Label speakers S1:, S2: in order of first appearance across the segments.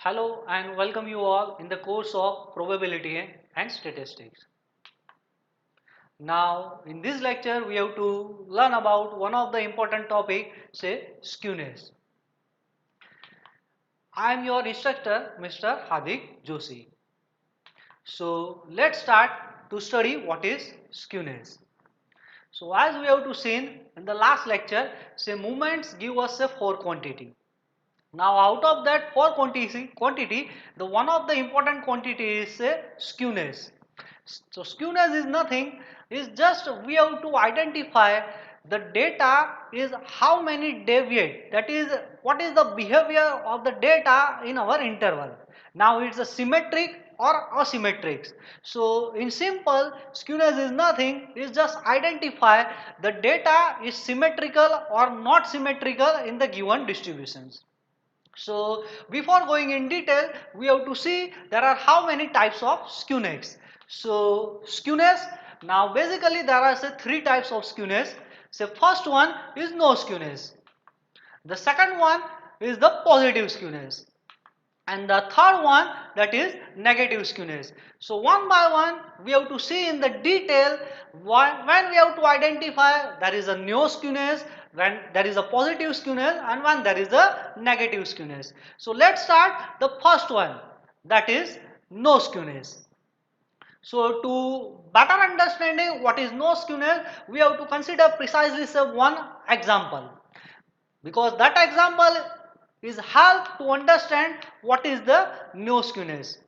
S1: Hello and welcome you all in the course of probability and statistics. Now in this lecture we have to learn about one of the important topic, say skewness. I am your instructor Mr. Hadik Joshi. So let's start to study what is skewness. So as we have to seen in the last lecture, say movements give us a 4 quantity. Now out of that 4 quantity, the one of the important quantity is skewness. So skewness is nothing, is just we have to identify the data is how many deviate, that is what is the behavior of the data in our interval. Now it's a symmetric or asymmetric. So in simple, skewness is nothing, is just identify the data is symmetrical or not symmetrical in the given distributions. So before going in detail, we have to see there are how many types of skewness. So skewness, now basically there are say 3 types of skewness. So first one is no skewness. The second one is the positive skewness. And the third one, that is negative skewness. So one by one we have to see in the detail when we have to identify there is a no skewness, when there is a positive skewness, and when there is a negative skewness. So let's start the first one, that is no skewness. So to better understanding what is no skewness, we have to consider precisely say one example, because that example is help to understand what is the no skewness.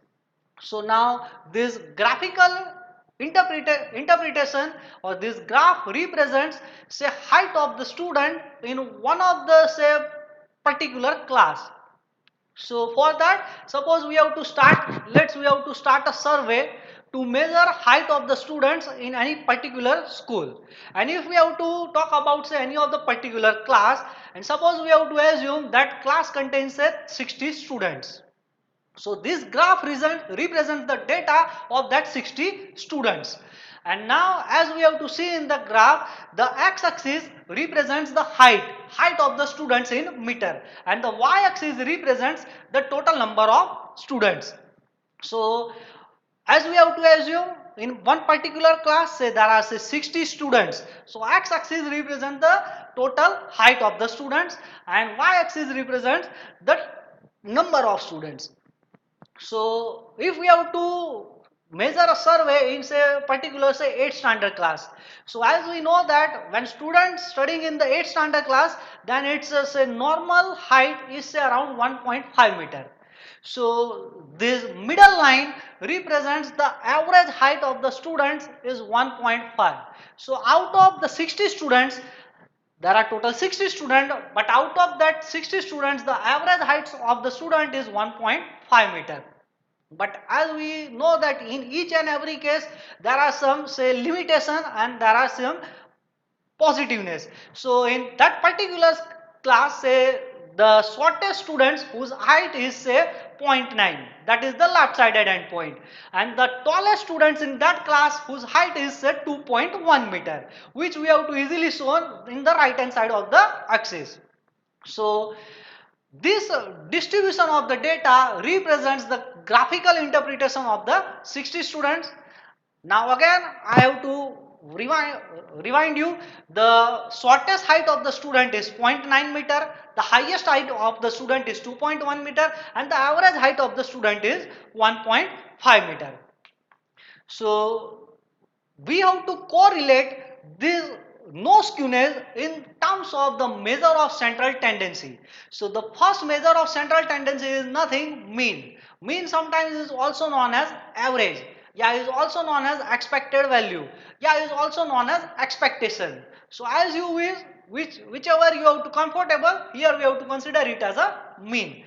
S1: So now this graphical interpretation or this graph represents say height of the student in one of the say particular class. So for that, suppose we have to start, we have to start a survey to measure height of the students in any particular school. And if we have to talk about say any of the particular class, and suppose we have to assume that class contains say 60 students. So this graph represents the data of that 60 students. And now as we have to see in the graph, the x-axis represents the height of the students in meter, and the y-axis represents the total number of students. So as we have to assume in one particular class say there are say 60 students, so x-axis represents the total height of the students and y-axis represents the number of students. So if we have to measure a survey in say particular say 8th standard class, so as we know that when students studying in the 8th standard class, then it's say normal height is say around 1.5 meter. So this middle line represents the average height of the students is 1.5. So out of the 60 students, there are total 60 students, but out of that 60 students, the average height of the student is 1.5 meter. But as we know that in each and every case, there are some say limitation and there are some positiveness. So in that particular class, say the shortest students whose height is say 0.9, that is the left sided endpoint, and the tallest students in that class whose height is say 2.1 meter, which we have to easily shown in the right hand side of the axis. So this distribution of the data represents the graphical interpretation of the 60 students. Now again I have to rewind you, the shortest height of the student is 0.9 meter, the highest height of the student is 2.1 meter, and the average height of the student is 1.5 meter. So we have to correlate this no skewness in terms of the measure of central tendency. So the first measure of central tendency is nothing, mean. Mean sometimes is also known as average. Yeah, is also known as expected value. Yeah, is also known as expectation. So as you wish, whichever you have to comfortable, here we have to consider it as a mean.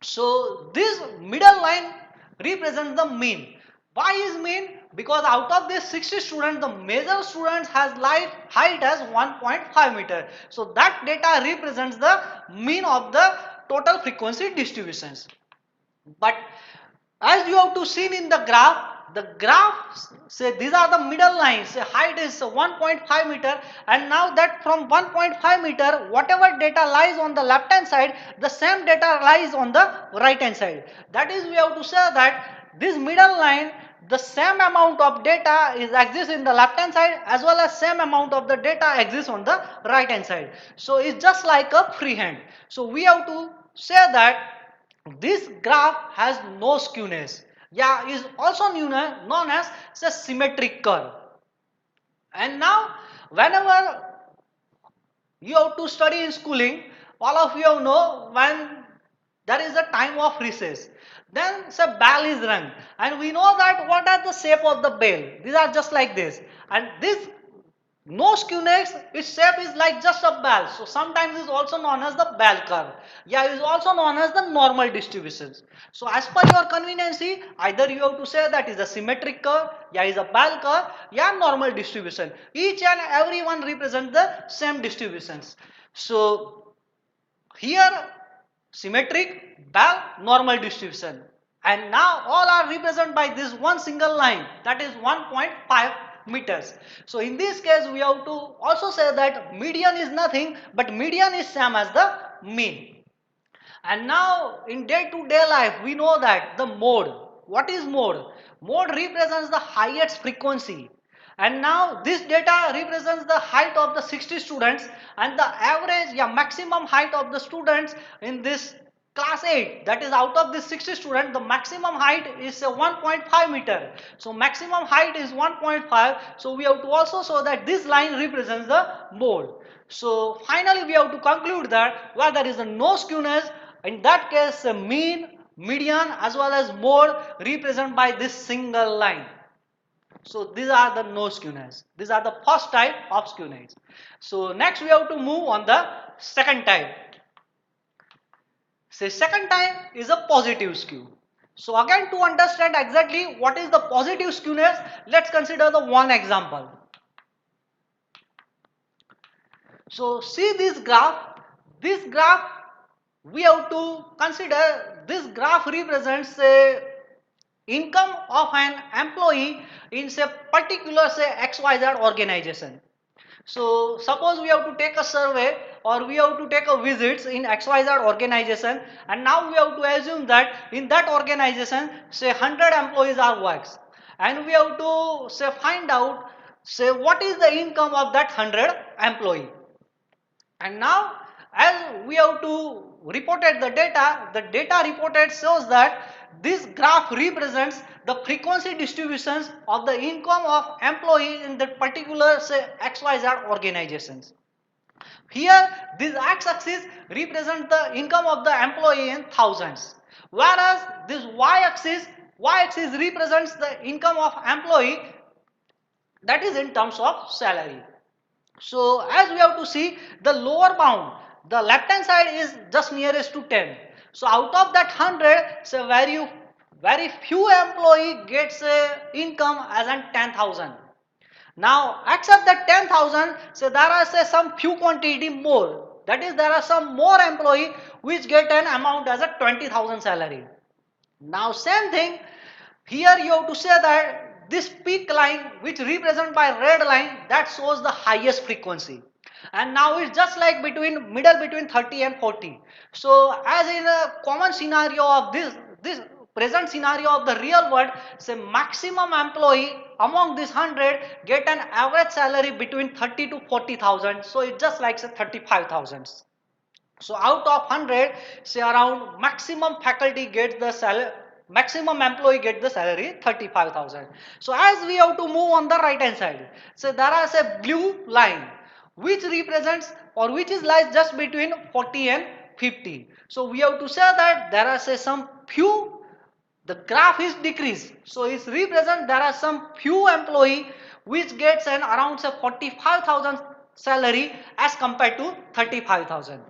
S1: So this middle line represents the mean. Why is mean? Because out of these 60 students, the major students has height as 1.5 meter. So that data represents the mean of the total frequency distributions. But as you have to see in the graph, the graph say these are the middle lines, say height is 1.5 meter, and now that from 1.5 meter whatever data lies on the left hand side, the same data lies on the right hand side. That is, we have to say that this middle line, the same amount of data is exists in the left hand side as well as same amount of the data exists on the right hand side. So it's just like a freehand. So we have to say that this graph has no skewness. Yeah, is also known as a symmetric curve. And now whenever you have to study in schooling, all of you know when there is a time of recess, then say bell is rung, and we know that what are the shape of the bell. These are just like this, and this no skewness, its shape is like just a bell. So sometimes is also known as the bell curve. Yeah, is also known as the normal distributions. So as per your conveniency, either you have to say that is a symmetric curve, yeah is a bell curve, yeah normal distribution. Each and every one represents the same distributions. So here symmetric, bell, normal distribution. And now all are represented by this one single line, that is 1.5 meters. So in this case we have to also say that median is nothing but median is same as the mean. And now in day to day life we know that the mode. What is mode? Mode represents the highest frequency. And now this data represents the height of the 60 students and the average, yeah, maximum height of the students in this class 8, that is out of this 60 students the maximum height is 1.5 meter. So maximum height is 1.5. So we have to also show that this line represents the mode. So finally we have to conclude that where there is a no skewness, in that case mean, median as well as mode represented by this single line. So these are the no skewness. These are the first type of skewness. So next we have to move on the second type. Say second type is a positive skew. So again, to understand exactly what is the positive skewness, let's consider the one example. So see this graph. This graph we have to consider, this graph represents a income of an employee in say particular say XYZ organization. So suppose we have to take a survey or we have to take a visits in XYZ organization, and now we have to assume that in that organization say 100 employees are works, and we have to say find out say what is the income of that 100 employee. And now as we have to reported the data reported shows that this graph represents the frequency distributions of the income of employee in that particular say XYZ organizations. Here this x-axis represents the income of the employee in thousands, whereas this y-axis represents the income of employee, that is in terms of salary. So as we have to see the lower bound, the left hand side is just nearest to 10. So out of that 100, so very few employee gets income as an 10,000. Now accept that 10,000, so there are say some few quantity more. That is there are some more employee which get an amount as a 20,000 salary. Now same thing, here you have to say that this peak line which represented by red line, that shows the highest frequency. And now it's just like middle between 30 and 40. So as in a common scenario of this present scenario of the real world, say maximum employee among this 100 get an average salary between 30 to 40,000. So it's just like say 35,000. So out of 100, say around maximum faculty gets the salary, maximum employee get the salary 35,000. So as we have to move on the right hand side, so there is a blue line which represents or which is lies just between 40 and 50. So we have to say that there are say some few, the graph is decreased. So it represent there are some few employee which gets an around say 45,000 salary as compared to 35,000.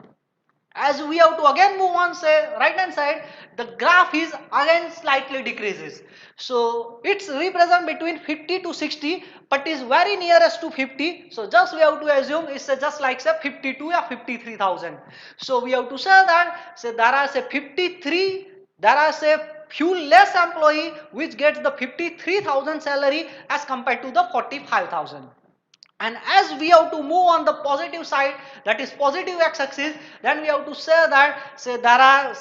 S1: As we have to again move on say right hand side, the graph is again slightly decreases. So it's represent between 50 to 60 but is very nearest to 50. So just we have to assume it's just like say 52 or 53,000. So we have to say that say there are say 53, there are say few less employee which gets the 53,000 salary as compared to the 45,000. And as we have to move on the positive side, that is positive x-axis, then we have to say that say there are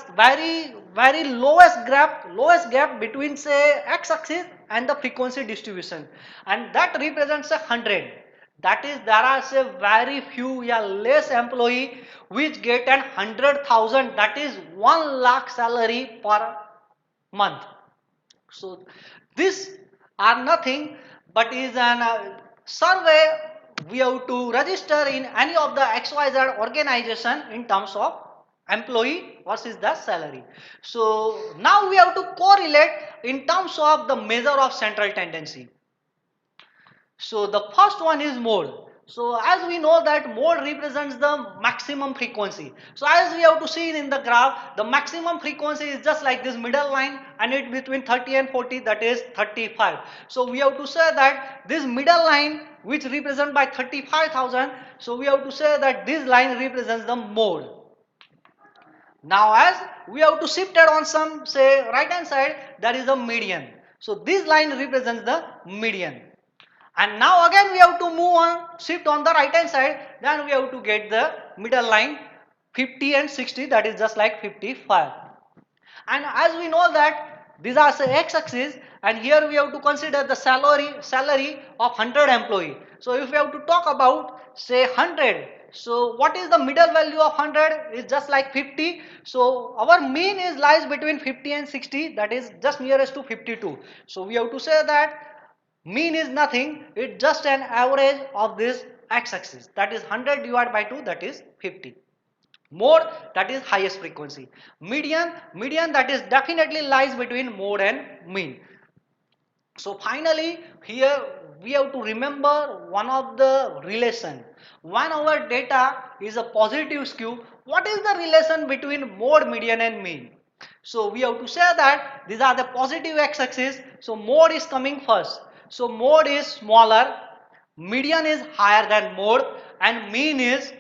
S1: very lowest gap between say x-axis and the frequency distribution, and that represents 100. That is, there are say very few, yeah, less employee which get an 100,000, that is 1 lakh salary per month. So this are nothing but is an survey we have to register in any of the XYZ organization in terms of employee versus the salary. So now we have to correlate in terms of the measure of central tendency. So the first one is mode. So as we know that mode represents the maximum frequency. So as we have to see in the graph, the maximum frequency is just like this middle line, and it between 30 and 40, that is 35. So we have to say that this middle line which represent by 35,000, so we have to say that this line represents the mode. Now as we have to shift it on some say right hand side, that is the median. So this line represents the median. And now again we have to move on, shift on the right hand side, then we have to get the middle line 50 and 60, that is just like 55. And as we know that these are say x-axis, and here we have to consider the salary of 100 employee. So if we have to talk about say 100, so what is the middle value of 100 is just like 50. So our mean is lies between 50 and 60, that is just nearest to 52. So we have to say that mean is nothing, it's just an average of this x-axis, that is 100 divided by 2, that is 50. Mode, that is highest frequency. Median that is definitely lies between mode and mean. So finally here we have to remember one of the relation. When our data is a positive skew, what is the relation between mode, median and mean? So we have to say that these are the positive x-axis, so mode is coming first. So mode is smaller, median is higher than mode, and mean is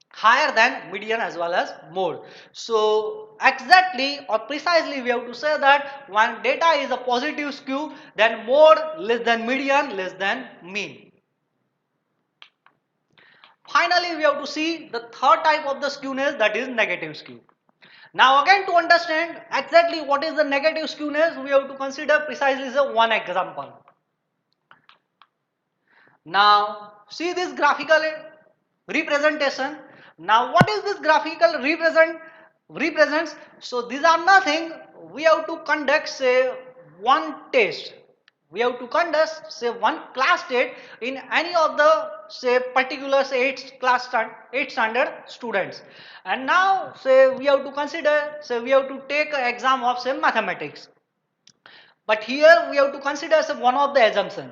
S1: higher than median as well as mode. So exactly or precisely we have to say that when data is a positive skew, then mode less than median less than mean. Finally we have to see the third type of the skewness, that is negative skew. Now again, to understand exactly what is the negative skewness, we have to consider precisely the one example. Now see this graphical representation. Now what is this graphical represents? So these are nothing, we have to conduct say one test. We have to conduct say one class test in any of the say particular say 8 standard students. And now say we have to consider, say we have to take an exam of say mathematics. But here we have to consider say one of the assumption.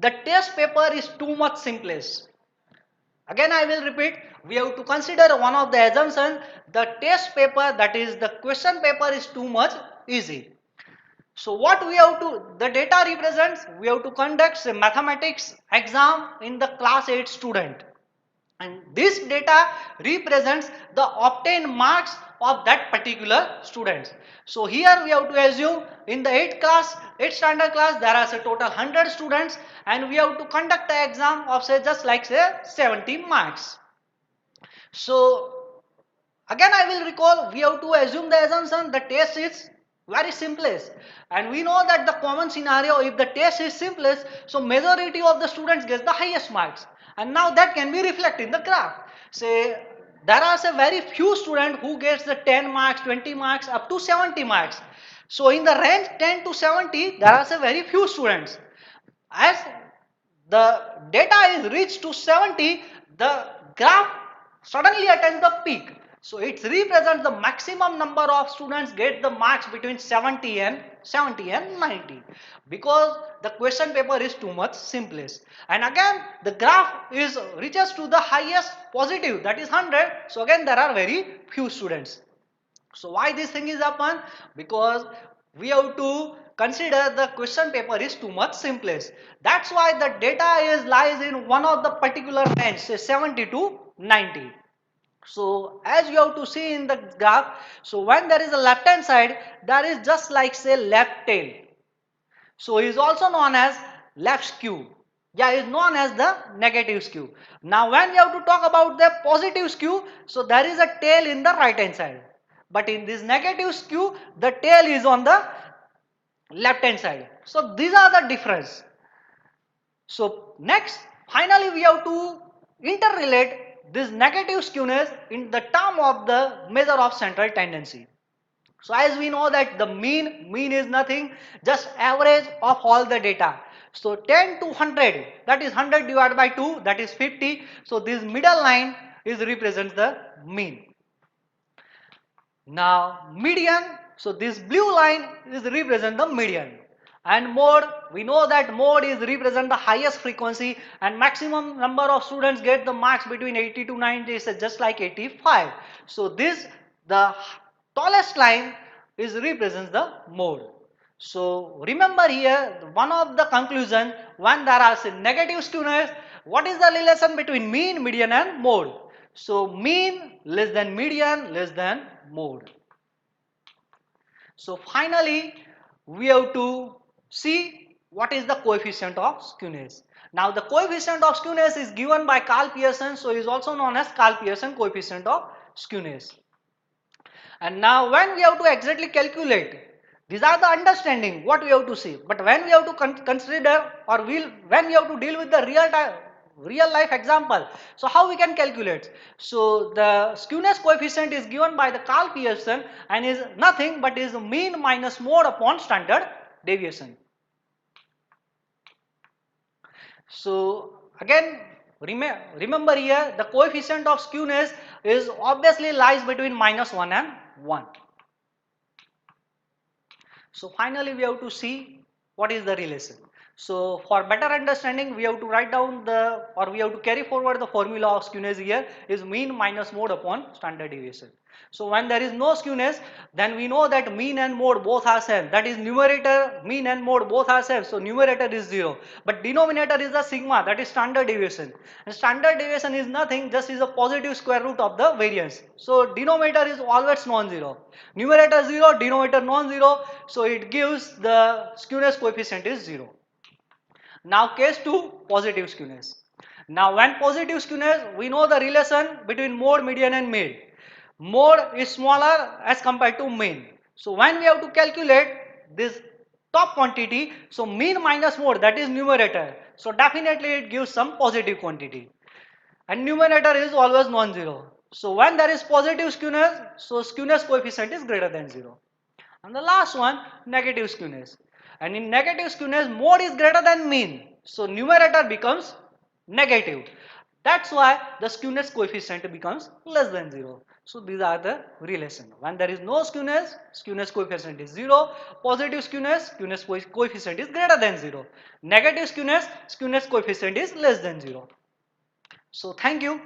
S1: The test paper is too much simplest. Again I will repeat, we have to consider one of the assumption, the test paper, that is the question paper, is too much easy. So what we have to, the data represents, we have to conduct a mathematics exam in the class 8 student, and this data represents the obtained marks of that particular students. So here we have to assume in the 8 standard class there are say total 100 students, and we have to conduct the exam of say just like say 70 marks. So again I will recall, we have to assume the assumption the test is very simplest, and we know that the common scenario, if the test is simplest, so majority of the students gets the highest marks, and now that can be reflected in the graph. Say there are say very few students who gets the 10 marks, 20 marks, up to 70 marks. So in the range 10 to 70 there are say very few students. As the data is reached to 70, the graph suddenly attains the peak. So it represents the maximum number of students get the marks between 70 and 90, because the question paper is too much simplest. And again the graph is reaches to the highest positive, that is 100. So again there are very few students. So why this thing is happen? Because we have to consider the question paper is too much simplest. That's why the data is lies in one of the particular range, say 70 to 90. So as you have to see in the graph, so when there is a left hand side, that is just like say left tail. So is also known as left skew. Yeah, is known as the negative skew. Now when we have to talk about the positive skew, so there is a tail in the right hand side. But in this negative skew, the tail is on the left hand side. So these are the difference. So next, finally we have to interrelate this negative skewness in the term of the measure of central tendency. So as we know that the mean is nothing, just average of all the data. So 10 to 100, that is 100 divided by 2, that is 50. So this middle line is represents the mean. Now median, so this blue line is represent the median. And mode, we know that mode is represent the highest frequency and maximum number of students get the marks between 80 to 90 is just like 85. So this, the tallest line is represents the mode. So remember here one of the conclusion when there are say negative skewness, what is the relation between mean, median and mode? So mean less than median less than mode. So finally we have to see what is the coefficient of skewness. Now the coefficient of skewness is given by Karl Pearson, so is also known as Karl Pearson coefficient of skewness. And now when we have to exactly calculate, these are the understanding what we have to see. But when we have to consider or when we have to deal with the real life example, so how we can calculate? So the skewness coefficient is given by the Karl Pearson and is nothing but is mean minus mode upon standard deviation. So again remember here the coefficient of skewness is obviously lies between -1 and 1. So finally we have to see what is the relation. So for better understanding we have to write down the or we have to carry forward the formula of skewness here is mean minus mode upon standard deviation. So when there is no skewness, then we know that mean and mode both are same, that is numerator mean and mode both are same, so numerator is 0 but denominator is the sigma, that is standard deviation, and standard deviation is nothing, just is a positive square root of the variance. So denominator is always non-zero, numerator 0, denominator non-zero, so it gives the skewness coefficient is 0. Now case 2, positive skewness. Now when positive skewness, we know the relation between mode, median and mean. Mode is smaller as compared to mean. So when we have to calculate this top quantity, so mean minus mode, that is numerator. So definitely it gives some positive quantity. And numerator is always non-zero. So when there is positive skewness, so skewness coefficient is greater than 0. And the last one, negative skewness. And in negative skewness, mode is greater than mean. So numerator becomes negative. That's why the skewness coefficient becomes less than 0. So these are the relation. When there is no skewness, skewness coefficient is 0. Positive skewness, skewness coefficient is greater than 0. Negative skewness, skewness coefficient is less than 0. So thank you.